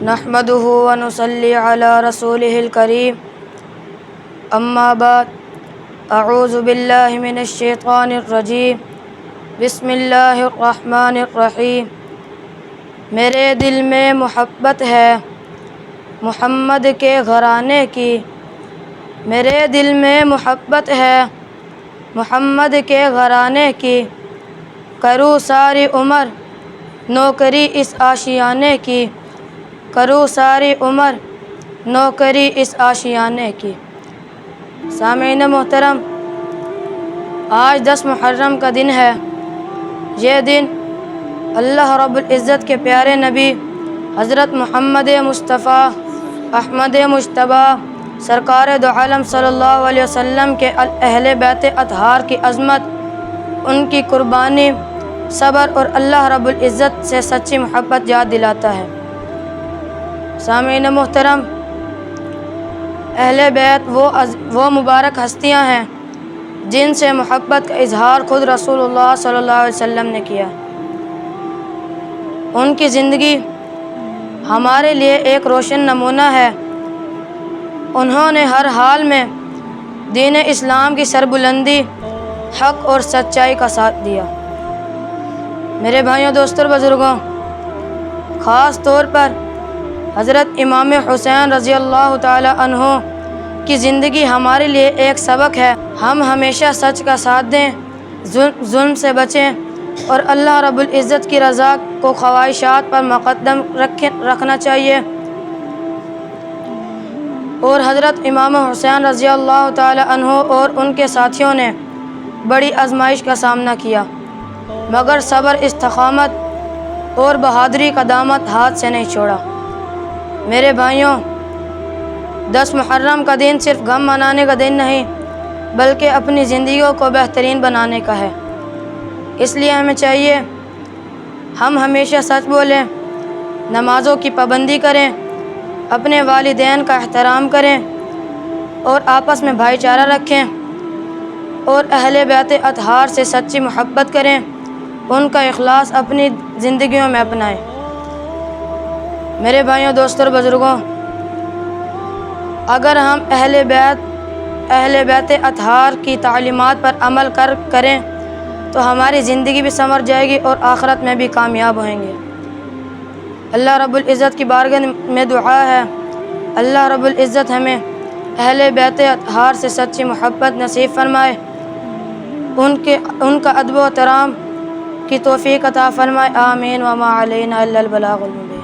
نحمده ونصلي على رسوله الكريم اما بعد اعوذ باللہ من الشیطان الرجیم بسم اللہ الرحمن الرحیم۔ میرے دل میں محبت ہے محمد کے گھرانے کی، میرے دل میں محبت ہے محمد کے گھرانے کی، کروں ساری عمر نوکری اس آشیانے کی، کروں ساری عمر نوکری اس آشیانے کی۔ سامعین محترم، آج 10 محرم کا دن ہے۔ یہ دن اللہ رب العزت کے پیارے نبی حضرت محمد مصطفیٰ احمد مجتبیٰ سرکار دو عالم صلی اللہ علیہ وسلم کے اہل بیت اطہار کی عظمت، ان کی قربانی، صبر اور اللہ رب العزت سے سچی محبت یاد دلاتا ہے۔ سامعین محترم، اہل بیت وہ مبارک ہستیاں ہیں جن سے محبت کا اظہار خود رسول اللہ صلی اللہ علیہ وسلم نے کیا۔ ان کی زندگی ہمارے لیے ایک روشن نمونہ ہے۔ انہوں نے ہر حال میں دین اسلام کی سربلندی، حق اور سچائی کا ساتھ دیا۔ میرے بھائیوں، دوستوں اور بزرگوں، خاص طور پر حضرت امام حسین رضی اللہ تعالی عنہ کی زندگی ہمارے لیے ایک سبق ہے۔ ہم ہمیشہ سچ کا ساتھ دیں، ظلم سے بچیں اور اللہ رب العزت کی رضا کو خواہشات پر مقدم رکھنا چاہیے۔ اور حضرت امام حسین رضی اللہ تعالی عنہ اور ان کے ساتھیوں نے بڑی آزمائش کا سامنا کیا، مگر صبر، استقامت اور بہادری کا دامن ہاتھ سے نہیں چھوڑا۔ میرے بھائیوں، 10 محرم کا دن صرف غم منانے کا دن نہیں بلکہ اپنی زندگیوں کو بہترین بنانے کا ہے۔ اس لیے ہمیں چاہیے ہم ہمیشہ سچ بولیں، نمازوں کی پابندی کریں، اپنے والدین کا احترام کریں اور آپس میں بھائی چارہ رکھیں اور اہل بیت اطہار سے سچی محبت کریں، ان کا اخلاص اپنی زندگیوں میں اپنائیں۔ میرے بھائیوں، دوستوں اور بزرگوں، اگر ہم اہل بیت اطہار کی تعلیمات پر عمل کریں تو ہماری زندگی بھی سنور جائے گی اور آخرت میں بھی کامیاب ہوئیں گے۔ اللہ رب العزت کی بارگاہ میں دعا ہے، اللہ رب العزت ہمیں اہل بیت اطہار سے سچی محبت نصیب فرمائے، ان کا ادب و احترام کی توفیق عطا فرمائے۔ آمین۔ وما علینا الا البلاغ المبین۔